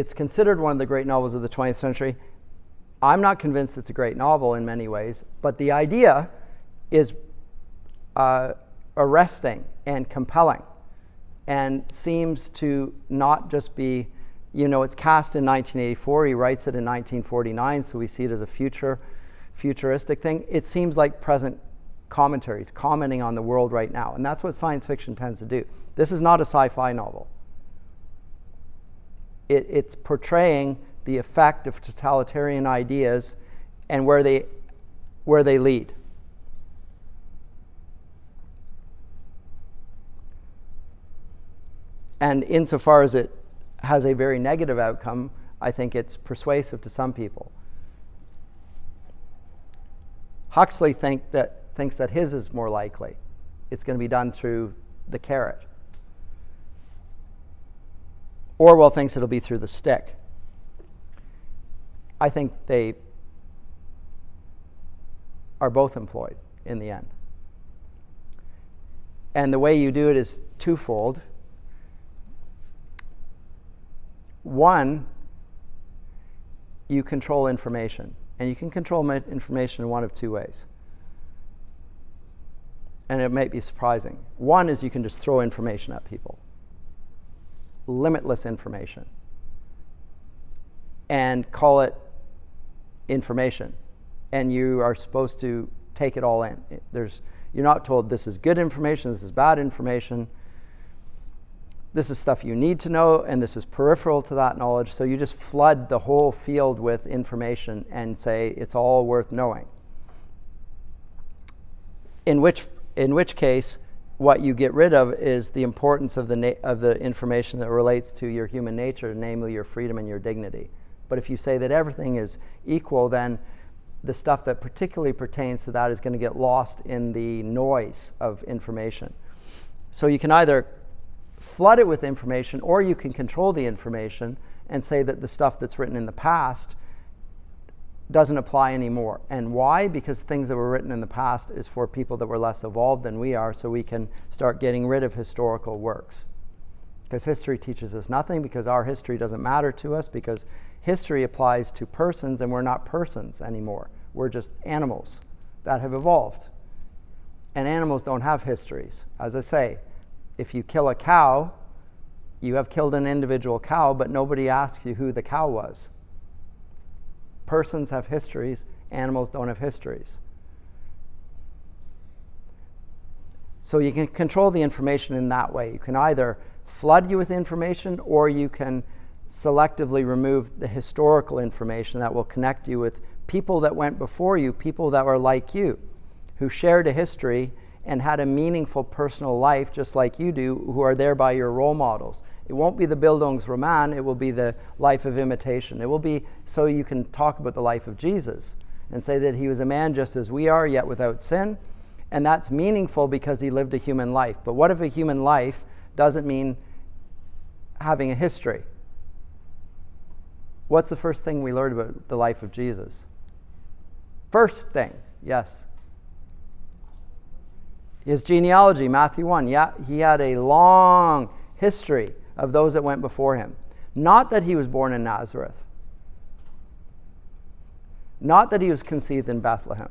it's considered one of the great novels of the 20th century. I'm not convinced it's a great novel in many ways, but the idea is arresting and compelling, and seems to not just be, it's cast in 1984. He writes it in 1949, so we see it as a futuristic thing. It seems like present commentaries, commenting on the world right now, and that's what science fiction tends to do. This is not a sci-fi novel. It's portraying the effect of totalitarian ideas and where they lead. And insofar as it has a very negative outcome, I think it's persuasive to some people. Huxley thinks that his is more likely. It's going to be done through the carrot. Orwell thinks it'll be through the stick. I think they are both employed in the end. And the way you do it is twofold. One, you control information. And you can control information in one of two ways. And it might be surprising. One is you can just throw information at people. Limitless information. And call it information. And you are supposed to take it all in. You're not told this is good information, this is bad information. This is stuff you need to know, and this is peripheral to that knowledge. So you just flood the whole field with information and say it's all worth knowing. In which case, what you get rid of is the importance of the information that relates to your human nature, namely your freedom and your dignity. But if you say that everything is equal, then the stuff that particularly pertains to that is going to get lost in the noise of information. So you can either flood it with information, or you can control the information and say that the stuff that's written in the past doesn't apply anymore. And why? Because things that were written in the past is for people that were less evolved than we are, so we can start getting rid of historical works. Because history teaches us nothing, because our history doesn't matter to us, because history applies to persons, and we're not persons anymore. We're just animals that have evolved. And animals don't have histories. As I say, if you kill a cow, you have killed an individual cow, but nobody asks you who the cow was. Persons have histories, animals don't have histories. So you can control the information in that way. You can either flood you with information, or you can selectively remove the historical information that will connect you with people that went before you, people that were like you, who shared a history and had a meaningful personal life just like you do, who are thereby your role models. It won't be the Bildungsroman, it will be the life of imitation. It will be so you can talk about the life of Jesus and say that he was a man just as we are, yet without sin. And that's meaningful because he lived a human life. But what if a human life doesn't mean having a history? What's the first thing we learned about the life of Jesus? First thing, yes. His genealogy, Matthew 1. Yeah, he had a long history of those that went before him. Not that he was born in Nazareth. Not that he was conceived in Bethlehem.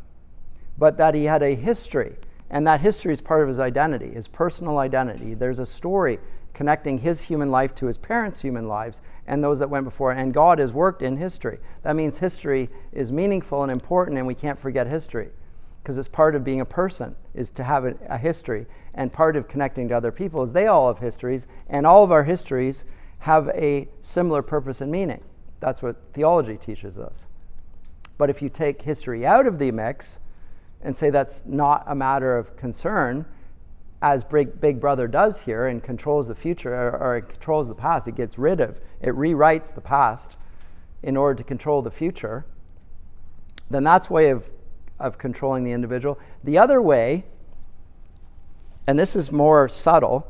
But that he had a history. And that history is part of his identity, his personal identity. There's a story connecting his human life to his parents' human lives and those that went before. And God has worked in history. That means history is meaningful and important, and we can't forget history. Because it's part of being a person, is to have a history. And part of connecting to other people is they all have histories, and all of our histories have a similar purpose and meaning. That's what theology teaches us. But if you take history out of the mix and say that's not a matter of concern, as Big Brother does here and controls the future, or it controls the past, it rewrites the past in order to control the future, then that's way of controlling the individual. The other way, and this is more subtle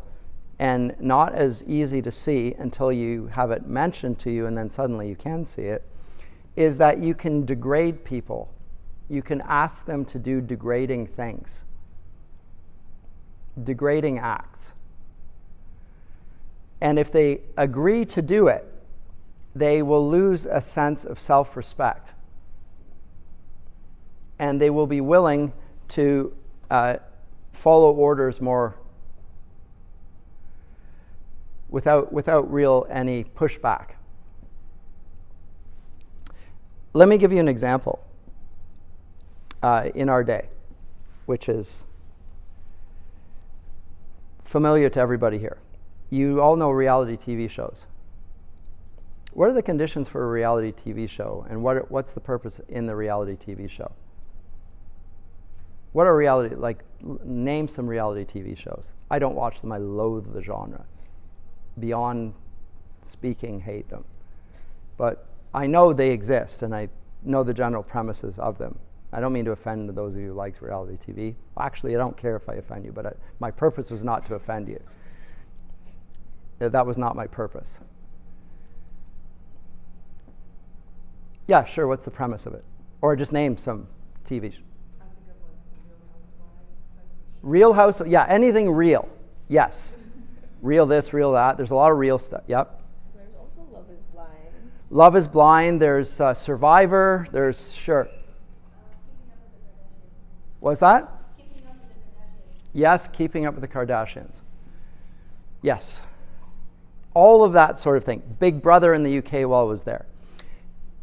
and not as easy to see until you have it mentioned to you and then suddenly you can see it, is that you can degrade people. You can ask them to do degrading things, degrading acts. And if they agree to do it, they will lose a sense of self-respect. And they will be willing to follow orders more without real any pushback. Let me give you an example in our day, which is familiar to everybody here. You all know reality TV shows. What are the conditions for a reality TV show, and what's the purpose in the reality TV show? What are reality, like, name some reality TV shows. I don't watch them, I loathe the genre. Beyond speaking, hate them. But I know they exist, and I know the general premises of them. I don't mean to offend those of you who like reality TV. Actually, I don't care if I offend you, but my purpose was not to offend you. That was not my purpose. Yeah, sure, what's the premise of it? Or just name some TV shows. Real House, yeah, anything real, yes. Real this, real that. There's a lot of real stuff, yep. There's also Love is Blind. Love is Blind, there's Survivor, there's, sure. Keeping Up with the Kardashians. What's that? Keeping Up with the Kardashians. Yes, Keeping Up with the Kardashians. Yes. All of that sort of thing. Big Brother in the UK while I was there.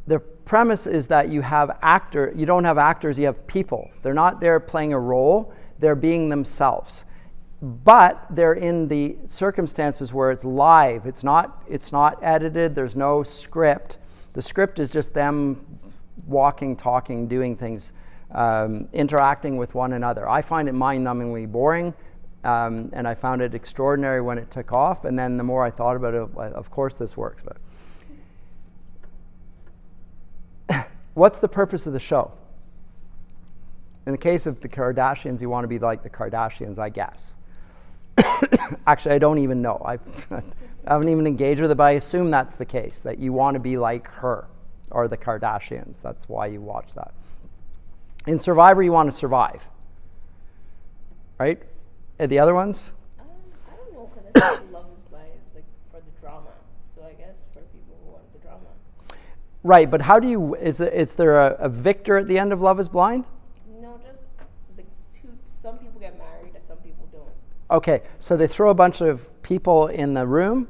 The premise is that you don't have actors, you have people. They're not there playing a role, they're being themselves. But they're in the circumstances where it's live. It's not edited, there's no script. The script is just them walking, talking, doing things, interacting with one another. I find it mind-numbingly boring, and I found it extraordinary when it took off, and then the more I thought about it, of course this works. But what's the purpose of the show? In the case of the Kardashians, you want to be like the Kardashians, I guess. Actually, I don't even know. I haven't even engaged with it, but I assume that's the case, that you want to be like her or the Kardashians. That's why you watch that. In Survivor, you want to survive. Right? And the other ones? I don't know, because I think Love is Blind is like for the drama. So I guess for people who want the drama. Right, but how do you, is there a victor at the end of Love is Blind? No, just some people get married and some people don't. Okay, so they throw a bunch of people in the room,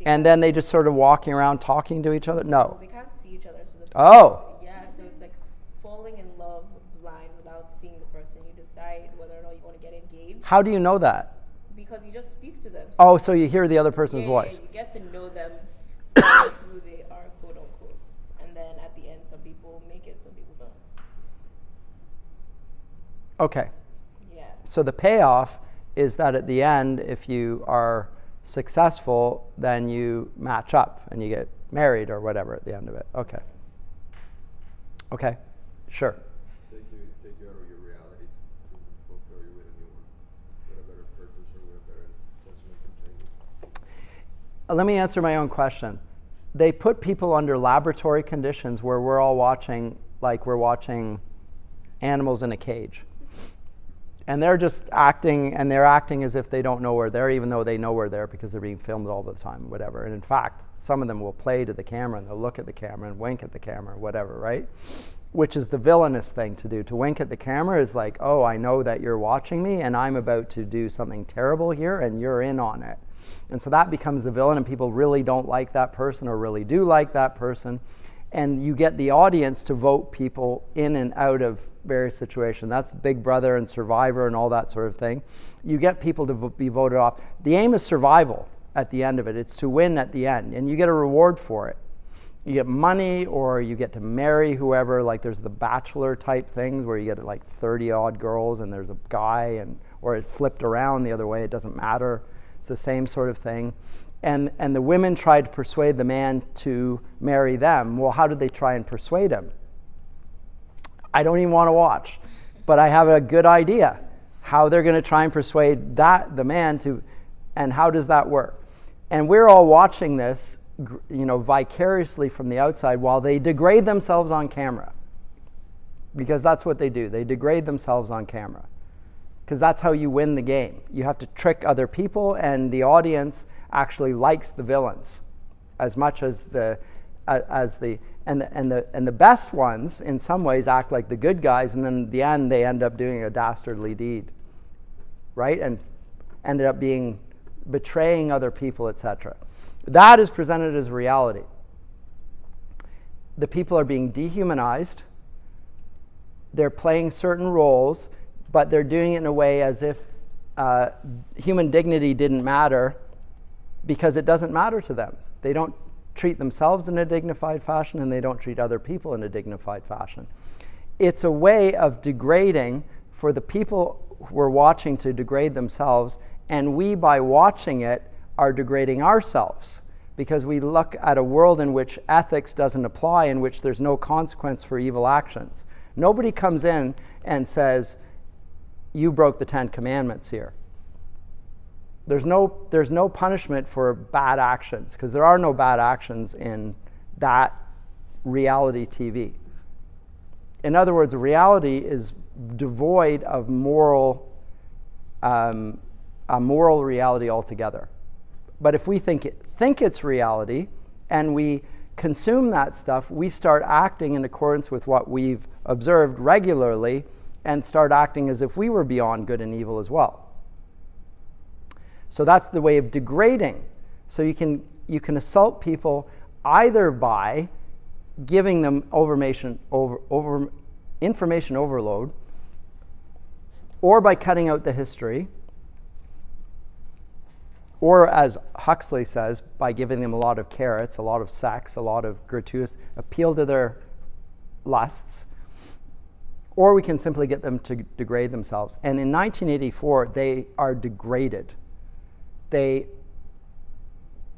and then they just sort of walking around talking to each other? No. They can't see each other. So yeah, so it's like falling in love blind without seeing the person. You decide whether or not you want to get engaged. How do you know that? Because you just speak to them. Oh, so you hear the other person's voice. Yeah, you get to know them, who they are, quote unquote. And then at the end, some people make it, some people don't. Okay. Yeah. So the payoff is that at the end, if you are successful, then you match up and you get married or whatever at the end of it. Okay. Okay. Sure. Take you out of your reality to fulfill you with a new one, with a better purpose or with a better sentimental change. Let me answer my own question. They put people under laboratory conditions where we're all watching, like we're watching animals in a cage. And they're just acting, and they're acting as if they don't know we're there, even though they know we're there because they're being filmed all the time, whatever. And in fact, some of them will play to the camera, and they'll look at the camera and wink at the camera, whatever, right? Which is the villainous thing to do. To wink at the camera is like, oh, I know that you're watching me, and I'm about to do something terrible here, and you're in on it. And so that becomes the villain, and people really don't like that person or really do like that person. And you get the audience to vote people in and out of various situations. That's Big Brother and Survivor and all that sort of thing. You get people to be voted off. The aim is survival at the end of it. It's to win at the end, and you get a reward for it. You get money, or you get to marry whoever. Like there's the Bachelor type things where you get like 30 odd girls and there's a guy, or it flipped around the other way. It doesn't matter. It's the same sort of thing. And the women tried to persuade the man to marry them. Well, how did they try and persuade him? I don't even want to watch, but I have a good idea how they're going to try and persuade the man to, and how does that work? And we're all watching this, vicariously from the outside while they degrade themselves on camera, because that's what they do. They degrade themselves on camera, because that's how you win the game. You have to trick other people, and the audience actually likes the villains as much as the as the best ones in some ways act like the good guys, and then in the end they end up doing a dastardly deed, right? And ended up betraying other people, etc. That is presented as reality. The people are being dehumanized. They're playing certain roles, but they're doing it in a way as if human dignity didn't matter, because it doesn't matter to them. They don't treat themselves in a dignified fashion, and they don't treat other people in a dignified fashion. It's a way of degrading for the people who are watching to degrade themselves, and we, by watching it, are degrading ourselves, because we look at a world in which ethics doesn't apply, in which there's no consequence for evil actions. Nobody comes in and says, you broke the 10 Commandments here. There's no punishment for bad actions, because there are no bad actions in that reality TV. In other words, reality is devoid of a moral reality altogether. But if we think it's reality, and we consume that stuff, we start acting in accordance with what we've observed regularly, and start acting as if we were beyond good and evil as well. So that's the way of degrading. So you can assault people either by giving them information overload, or by cutting out the history, or, as Huxley says, by giving them a lot of carrots, a lot of sex, a lot of gratuitous appeal to their lusts. Or we can simply get them to degrade themselves. And in 1984, they are degraded. They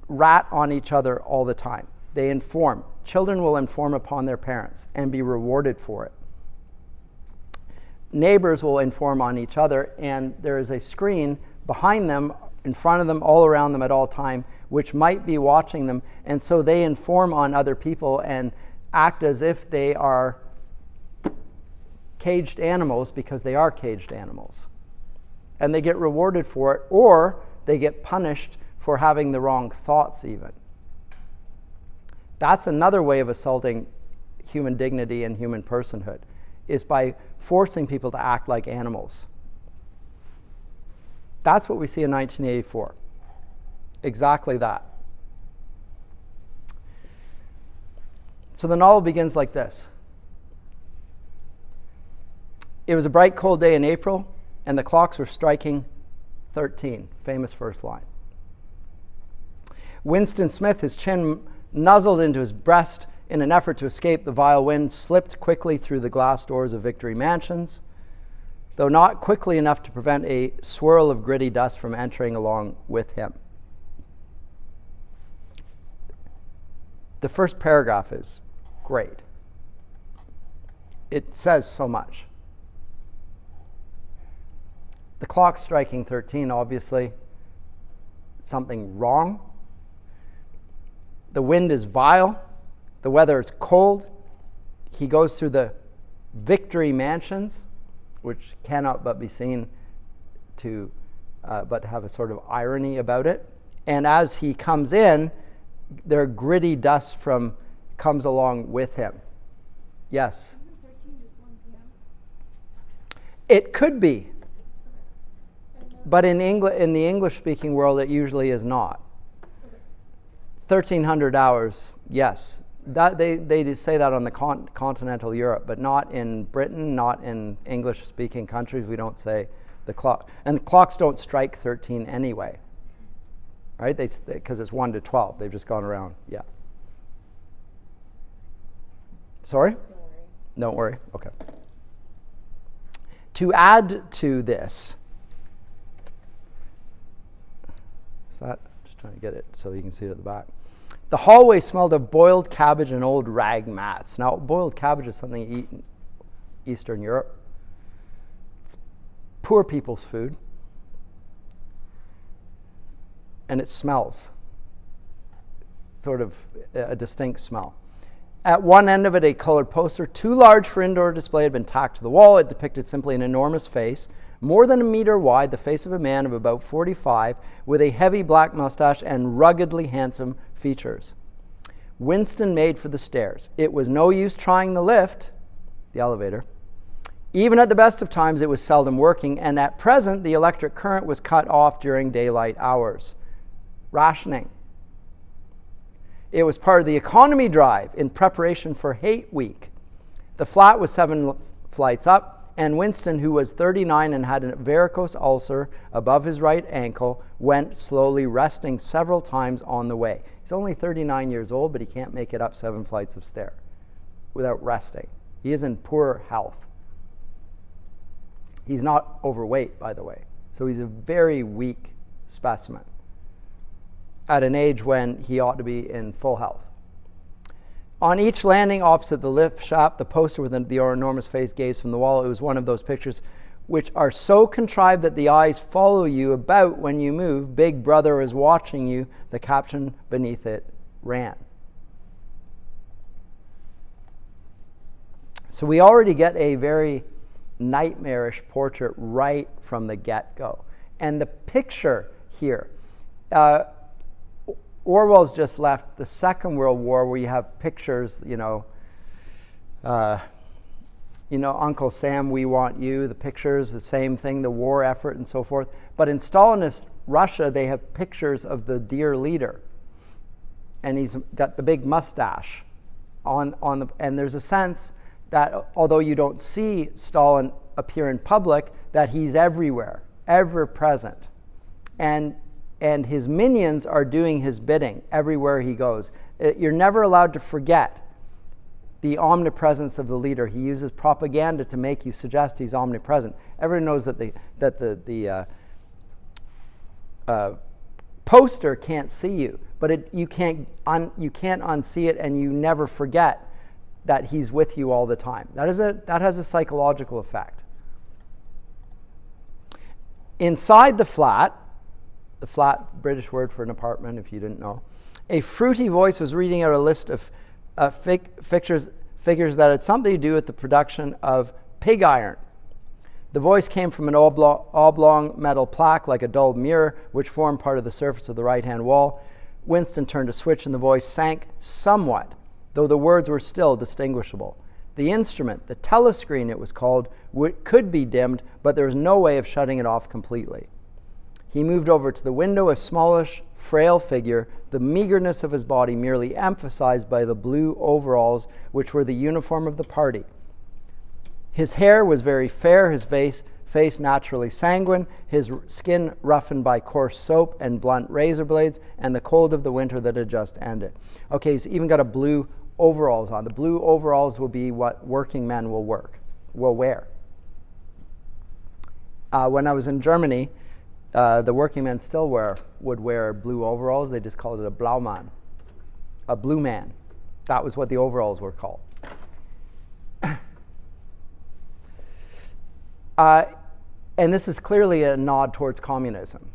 rat on each other all the time. They inform. Children will inform upon their parents and be rewarded for it. Neighbors will inform on each other, and there is a screen behind them, in front of them, all around them at all time, which might be watching them. And so they inform on other people and act as if they are caged animals, because they are caged animals. And they get rewarded for it, or they get punished for having the wrong thoughts even. That's another way of assaulting human dignity and human personhood, is by forcing people to act like animals. That's what we see in 1984. Exactly that. So the novel begins like this. It was a bright, cold day in April, and the clocks were striking 13. Famous first line. Winston Smith, his chin nuzzled into his breast in an effort to escape the vile wind, slipped quickly through the glass doors of Victory Mansions, though not quickly enough to prevent a swirl of gritty dust from entering along with him. The first paragraph is great. It says so much. The clock striking 13, obviously, something wrong. The wind is vile. The weather is cold. He goes through the Victory Mansions, which cannot but be seen to but have a sort of irony about it. And as he comes in, their gritty dust comes along with him. Yes? Isn't 13 just 1 p.m.? It could be. But in the English-speaking world, it usually is not. 1300 hours, yes. That they say that on the continental Europe, but not in Britain, not in English-speaking countries. We don't say the clock, and the clocks don't strike 13 anyway, right? Because it's 1 to 12. They've just gone around. Yeah. Sorry? Don't worry. Don't worry. Okay. To add to this, is that? Just trying to get it so you can see it at the back. The hallway smelled of boiled cabbage and old rag mats. Now, boiled cabbage is something you eat in Eastern Europe. It's poor people's food. And it smells. It's sort of a distinct smell. At one end of it, a colored poster, too large for indoor display, had been tacked to the wall. It depicted simply an enormous face, more than a meter wide, the face of a man of about 45, with a heavy black mustache and ruggedly handsome features. Winston made for the stairs. It was no use trying the lift, the elevator. Even at the best of times, it was seldom working, and at present, the electric current was cut off during daylight hours. Rationing. It was part of the economy drive in preparation for Hate Week. The flat was 7 flights up, and Winston, who was 39 and had a varicose ulcer above his right ankle, went slowly, resting several times on the way. He's only 39 years old, but he can't make it up 7 flights of stairs without resting. He is in poor health. He's not overweight, by the way, so he's a very weak specimen at an age when he ought to be in full health. On each landing opposite the lift shaft, the poster with the enormous face gazed from the wall. It was one of those pictures which are so contrived that the eyes follow you about when you move. Big Brother is watching you. The caption beneath it ran. So we already get a very nightmarish portrait right from the get-go. And the picture here, Orwell's just left the Second World War, where you have pictures, Uncle Sam, we want you, the pictures, the same thing, the war effort and so forth. But in Stalinist Russia, they have pictures of the dear leader. And he's got the big mustache and there's a sense that although you don't see Stalin appear in public, that he's everywhere, ever present. And his minions are doing his bidding everywhere he goes. You're never allowed to forget the omnipresence of the leader. He uses propaganda to make you suggest he's omnipresent. Everyone knows that the poster can't see you, but you can't unsee it, and you never forget that he's with you all the time. That has a psychological effect. Inside the flat, British word for an apartment, if you didn't know, a fruity voice was reading out a list of figures that had something to do with the production of pig iron. The voice came from an oblong metal plaque like a dull mirror, which formed part of the surface of the right-hand wall. Winston turned a switch and the voice sank somewhat, though the words were still distinguishable. The instrument, the telescreen it was called, could be dimmed, but there was no way of shutting it off completely. He moved over to the window, a smallish, frail figure, the meagerness of his body merely emphasized by the blue overalls, which were the uniform of the party. His hair was very fair, his face naturally sanguine, his skin roughened by coarse soap and blunt razor blades, and the cold of the winter that had just ended. Okay, he's even got a blue overalls on. The blue overalls will be what working men will wear. When I was in Germany, the working men still would wear blue overalls. They just called it a Blaumann, a blue man. That was what the overalls were called. And this is clearly a nod towards communism.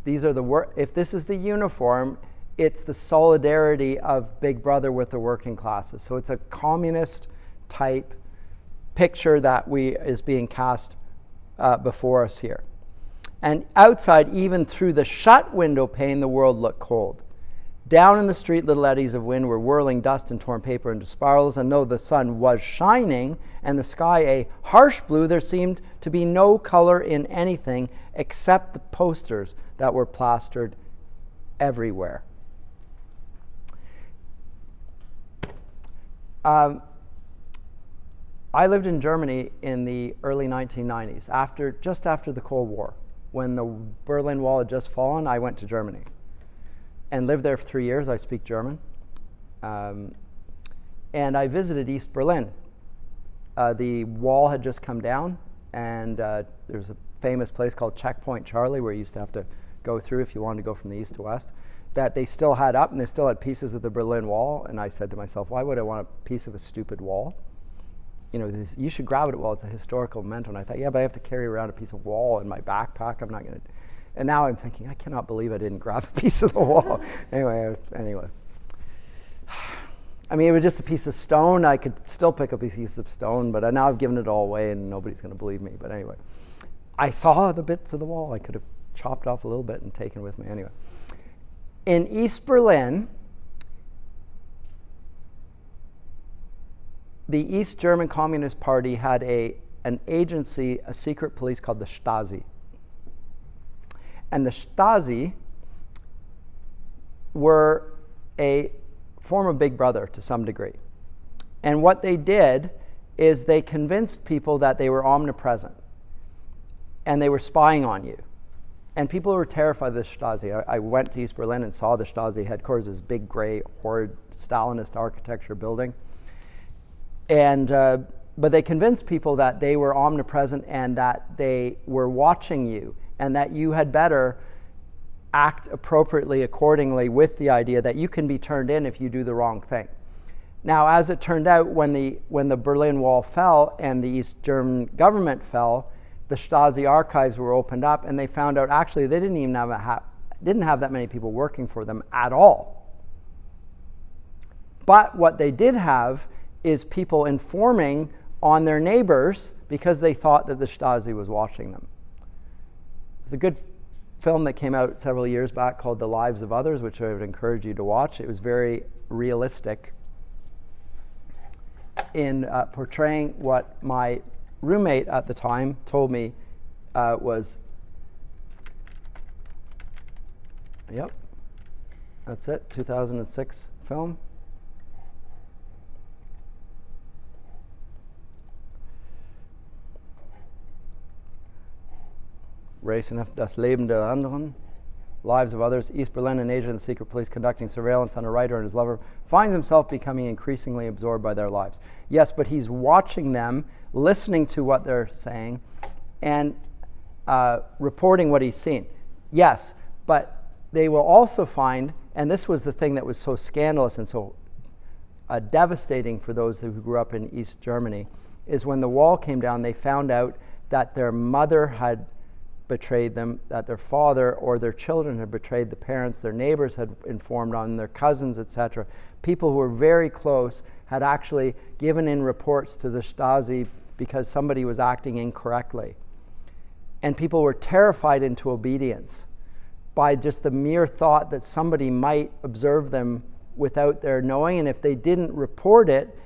These are if this is the uniform, it's the solidarity of Big Brother with the working classes. So it's a communist type picture that is being cast before us here. And outside, even through the shut window pane, the world looked cold. Down in the street, little eddies of wind were whirling dust and torn paper into spirals, and though the sun was shining and the sky a harsh blue, there seemed to be no color in anything except the posters that were plastered everywhere. I lived in Germany in the early 1990s, just after the Cold War. When the Berlin Wall had just fallen, I went to Germany and lived there for 3 years. I speak German. And I visited East Berlin. The wall had just come down, and there's a famous place called Checkpoint Charlie where you used to have to go through if you wanted to go from the east to west, that they still had up, and they still had pieces of the Berlin Wall. And I said to myself, why would I want a piece of a stupid wall? You should grab it while it's a historical memento. And I thought, yeah, but I have to carry around a piece of wall in my backpack. I'm not going to. And now I'm thinking, I cannot believe I didn't grab a piece of the wall. Anyway. I mean, it was just a piece of stone. I could still pick up a piece of stone, but now I've given it all away and nobody's going to believe me. But anyway, I saw the bits of the wall. I could have chopped off a little bit and taken with me. Anyway, in East Berlin, the East German Communist Party had an agency, a secret police called the Stasi. And the Stasi were a form of Big Brother to some degree. And what they did is they convinced people that they were omnipresent and they were spying on you. And people were terrified of the Stasi. I went to East Berlin and saw the Stasi headquarters, this big gray, horrid Stalinist architecture building. And but they convinced people that they were omnipresent and that they were watching you and that you had better act appropriately accordingly, with the idea that you can be turned in if you do the wrong thing. Now, as it turned out, when the Berlin Wall fell and the East German government fell, the Stasi archives were opened up, and they found out actually they didn't even have that many people working for them at all. But what they did have is people informing on their neighbors because they thought that the Stasi was watching them. It's a good film that came out several years back called The Lives of Others, which I would encourage you to watch. It was very realistic in portraying what my roommate at the time told me was, yep, that's it, 2006 film. Racing after das Leben der anderen, Lives of Others, East Berlin and Asia, and the secret police conducting surveillance on a writer and his lover, finds himself becoming increasingly absorbed by their lives. Yes, but he's watching them, listening to what they're saying, and reporting what he's seen. Yes, but they will also find, and this was the thing that was so scandalous and so devastating for those who grew up in East Germany, is when the wall came down, they found out that their mother had betrayed them, that their father or their children had betrayed the parents, their neighbors had informed on their cousins, etc. People who were very close had actually given in reports to the Stasi because somebody was acting incorrectly. And people were terrified into obedience by just the mere thought that somebody might observe them without their knowing, and if they didn't report it,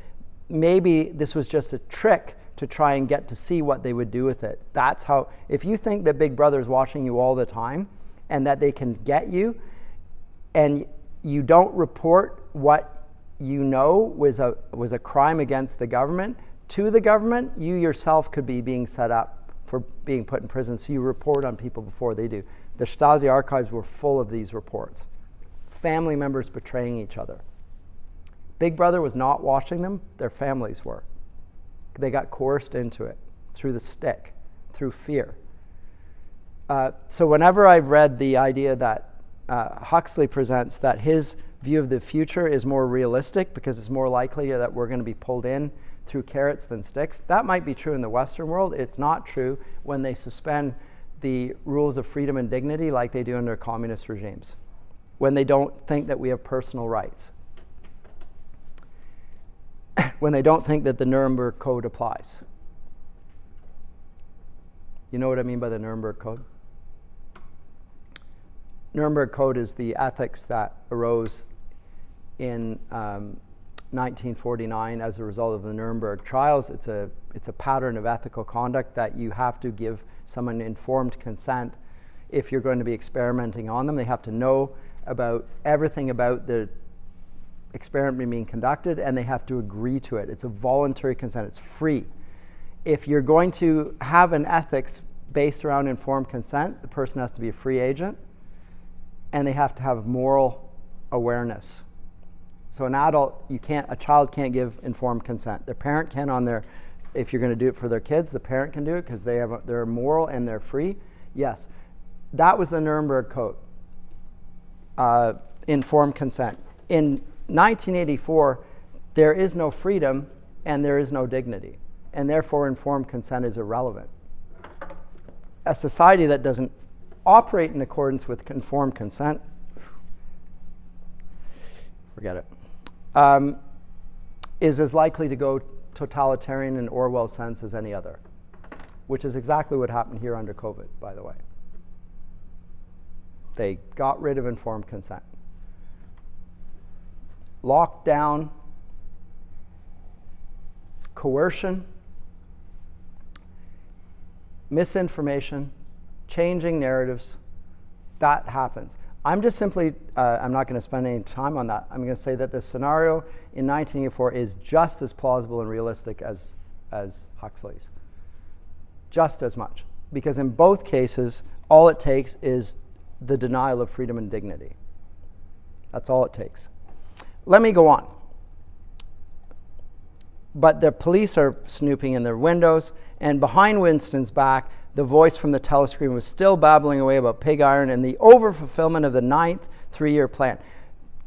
maybe this was just a trick to try and get to see what they would do with it. That's how, if you think that Big Brother is watching you all the time and that they can get you, and you don't report what you know was a crime against the government to the government, you yourself could be being set up for being put in prison, so you report on people before they do. The Stasi archives were full of these reports. Family members betraying each other. Big Brother was not watching them, their families were. They got coerced into it through the stick, through fear. So whenever I've read the idea that Huxley presents, that his view of the future is more realistic because it's more likely that we're going to be pulled in through carrots than sticks, that might be true in the Western world. It's not true when they suspend the rules of freedom and dignity like they do under communist regimes, when they don't think that we have personal rights, when they don't think that the Nuremberg Code applies. You know what I mean by the Nuremberg Code? Nuremberg Code is the ethics that arose in 1949 as a result of the Nuremberg trials. It's a pattern of ethical conduct that you have to give someone informed consent if you're going to be experimenting on them. They have to know about everything about the experiment being conducted, and they have to agree to it. It's a voluntary consent. It's free. If you're going to have an ethics based around informed consent, the person has to be a free agent, and they have to have moral awareness. So a child can't give informed consent. Their parent can if you're going to do it for their kids, the parent can do it because they're moral and they're free. Yes, that was the Nuremberg Code, informed consent. In 1984, there is no freedom and there is no dignity, and therefore informed consent is irrelevant. A society that doesn't operate in accordance with informed consent, forget it, is as likely to go totalitarian in Orwell sense as any other, which is exactly what happened here under COVID, by the way. They got rid of informed consent. Locked down coercion, misinformation, changing narratives. That happens. I'm just simply, I'm not going to spend any time on that. I'm going to say that the scenario in 1984 is just as plausible and realistic as Huxley's. Just as much. Because in both cases, all it takes is the denial of freedom and dignity. That's all it takes. Let me go on. But the police are snooping in their windows, and behind Winston's back, the voice from the telescreen was still babbling away about pig iron and the overfulfillment of the 9th three-year plan.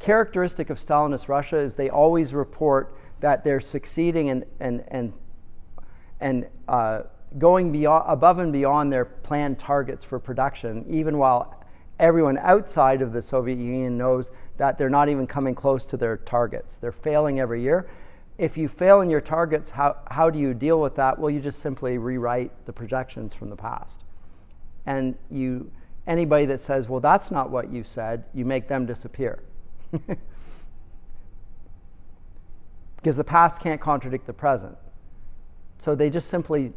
Characteristic of Stalinist Russia is they always report that they're succeeding and going beyond, above and beyond their planned targets for production, even while everyone outside of the Soviet Union knows that they're not even coming close to their targets. They're failing every year. If you fail in your targets, how do you deal with that? Well, you just simply rewrite the projections from the past. And anybody that says, well, that's not what you said, you make them disappear. Because the past can't contradict the present. So they just simply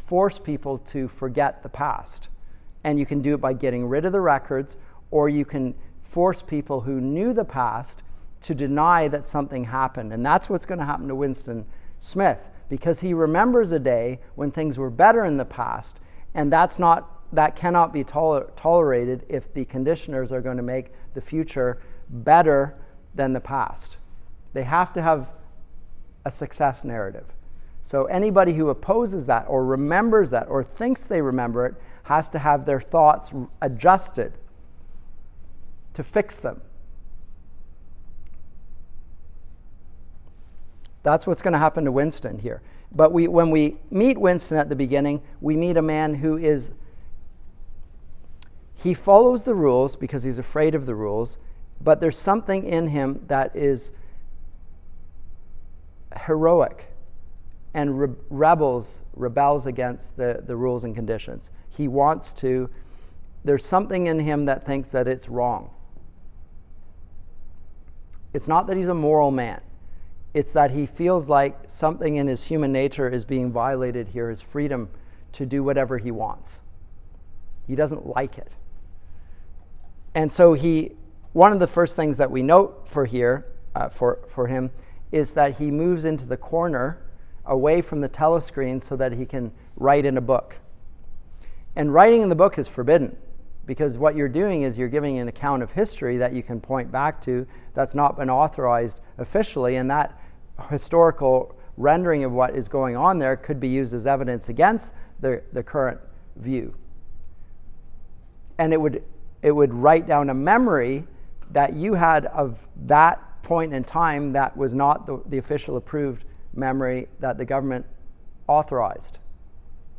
force people to forget the past. And you can do it by getting rid of the records, or you can force people who knew the past to deny that something happened. And that's what's going to happen to Winston Smith, because he remembers a day when things were better in the past, and that cannot be tolerated if the conditioners are going to make the future better than the past. They have to have a success narrative. So anybody who opposes that or remembers that or thinks they remember it has to have their thoughts adjusted to fix them. That's what's going to happen to Winston here. But when we meet Winston at the beginning, we meet a man who he follows the rules because he's afraid of the rules, but there's something in him that is heroic and rebels against the rules and conditions. He wants to, there's something in him that thinks that it's wrong. It's not that he's a moral man. It's that he feels like something in his human nature is being violated here, his freedom to do whatever he wants. He doesn't like it. And so one of the first things that we note for him is that he moves into the corner away from the telescreen so that he can write in a book. And writing in the book is forbidden, because what you're doing is you're giving an account of history that you can point back to that's not been authorized officially, and that historical rendering of what is going on there could be used as evidence against the current view. And it would write down a memory that you had of that point in time that was not the official approved memory that the government authorized.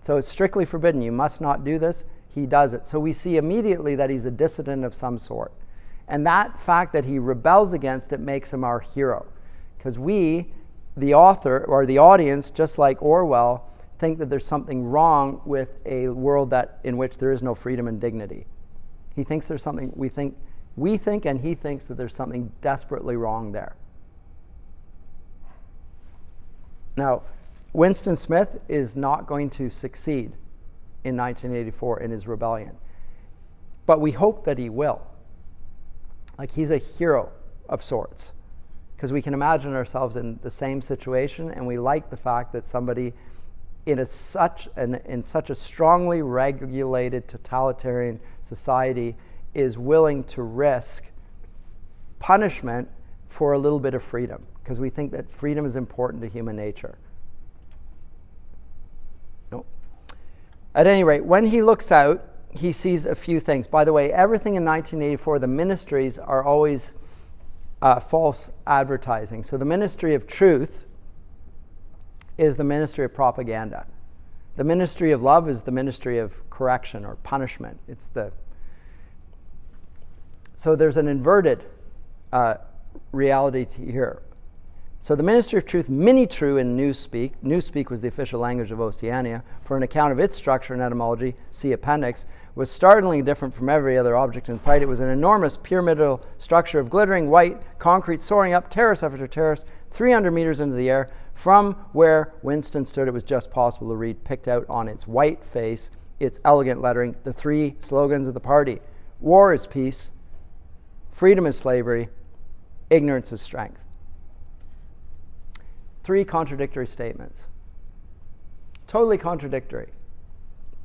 So it's strictly forbidden. You must not do this. He does it. So we see immediately that he's a dissident of some sort. And that fact that he rebels against it makes him our hero. Because we, the author or the audience, just like Orwell, think that there's something wrong with a world in which there is no freedom and dignity. He thinks there's something, we think and he thinks that there's something desperately wrong there. Now, Winston Smith is not going to succeed in 1984 in his rebellion. But we hope that he will. Like, he's a hero of sorts. Because we can imagine ourselves in the same situation, and we like the fact that somebody in such a strongly regulated totalitarian society is willing to risk punishment for a little bit of freedom, because we think that freedom is important to human nature. No. At any rate, when he looks out, he sees a few things. By the way, everything in 1984, the ministries are always false advertising. So the ministry of truth is the ministry of propaganda. The ministry of love is the ministry of correction or punishment. So there's an inverted reality here. So the Ministry of Truth, Mini-True in Newspeak, Newspeak was the official language of Oceania, for an account of its structure and etymology, see appendix, was startlingly different from every other object in sight. It was an enormous pyramidal structure of glittering white concrete soaring up terrace after terrace, 300 meters into the air. From where Winston stood, it was just possible to read, picked out on its white face, its elegant lettering, the three slogans of the party. War is peace, freedom is slavery, ignorance is strength. Three contradictory statements. Totally contradictory.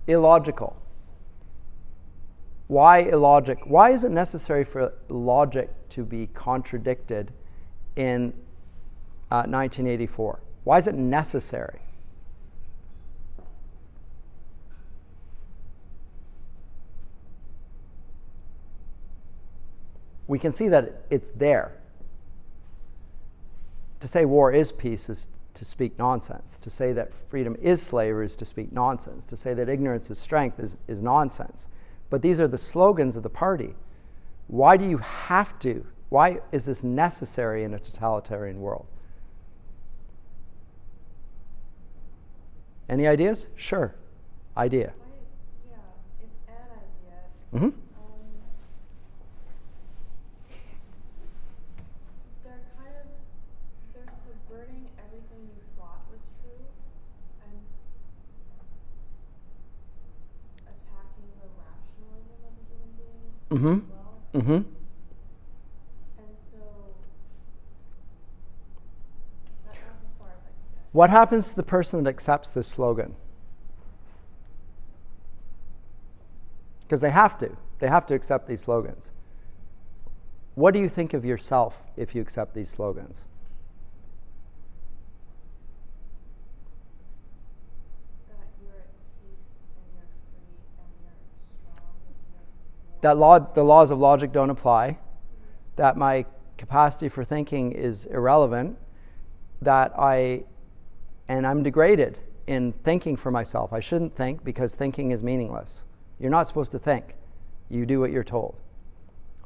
Illogical. Why illogic? Why is it necessary for logic to be contradicted in 1984? Why is it necessary? We can see that it's there. To say war is peace is to speak nonsense. To say that freedom is slavery is to speak nonsense. To say that ignorance is strength is nonsense. But these are the slogans of the party. Why do you have to? Why is this necessary in a totalitarian world? Any ideas? Sure. Idea. Yeah, it's an idea. Mm-hmm. They're subverting everything you thought was true and attacking the rationalism of a human being Mm-hmm. as well. Mm-hmm. And so that's as far as I can get. What happens to the person that accepts this slogan? Because they have to. They have to accept these slogans. What do you think of yourself if you accept these slogans? That you're at peace and you're free and you're strong and you're That the laws of logic don't apply, that my capacity for thinking is irrelevant, that I'm degraded in thinking for myself. I shouldn't think because thinking is meaningless. You're not supposed to think. You do what you're told.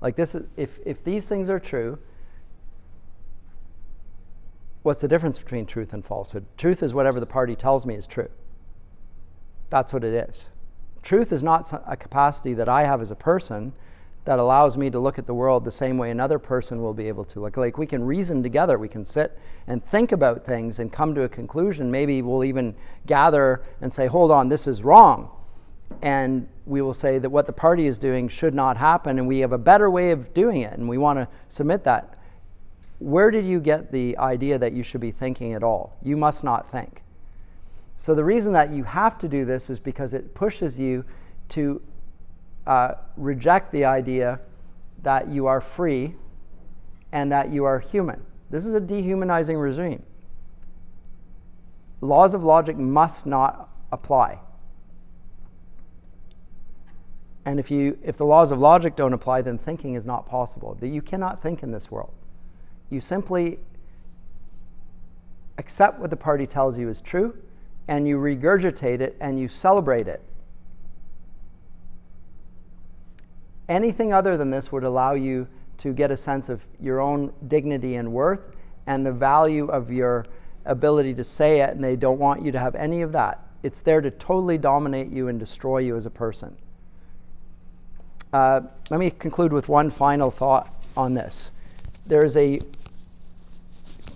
Like this is, if these things are true, what's the difference between truth and falsehood? Truth is whatever the party tells me is true. That's what it is. Truth is not a capacity that I have as a person that allows me to look at the world the same way another person will be able to. Like we can reason together, we can sit and think about things and come to a conclusion. Maybe we'll even gather and say, hold on, this is wrong. And we will say that what the party is doing should not happen, and we have a better way of doing it, and we want to submit that. Where did you get the idea that you should be thinking at all? You must not think. So the reason that you have to do this is because it pushes you to reject the idea that you are free and that you are human. This is a dehumanizing regime. Laws of logic must not apply. And if the laws of logic don't apply, then thinking is not possible. You cannot think in this world. You simply accept what the party tells you is true, and you regurgitate it, and you celebrate it. Anything other than this would allow you to get a sense of your own dignity and worth and the value of your ability to say it, and they don't want you to have any of that. It's there to totally dominate you and destroy you as a person. Let me conclude with one final thought on this. There's a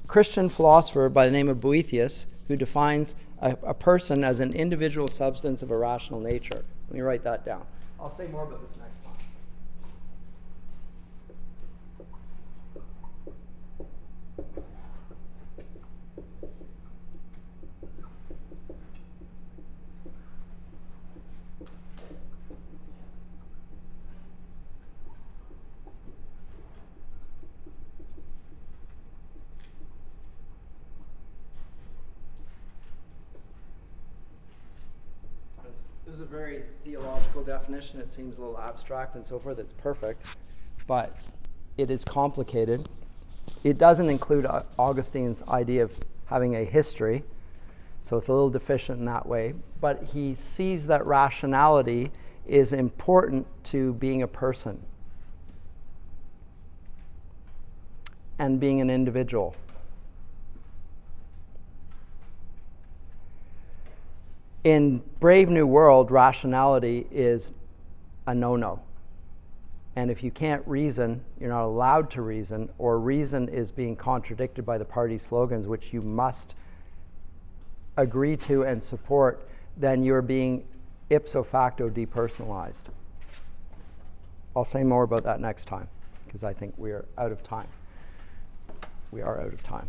Christian philosopher by the name of Boethius who defines a person as an individual substance of a rational nature. Let me write that down. I'll say more about this next time. This is a very theological definition. It seems a little abstract and so forth. It's perfect, but it is complicated. It doesn't include Augustine's idea of having a history, so it's a little deficient in that way. But he sees that rationality is important to being a person and being an individual. In Brave New World, rationality is a no-no. And if you can't reason, you're not allowed to reason, or reason is being contradicted by the party slogans, which you must agree to and support, then you're being ipso facto depersonalized. I'll say more about that next time, because I think we are out of time. We are out of time.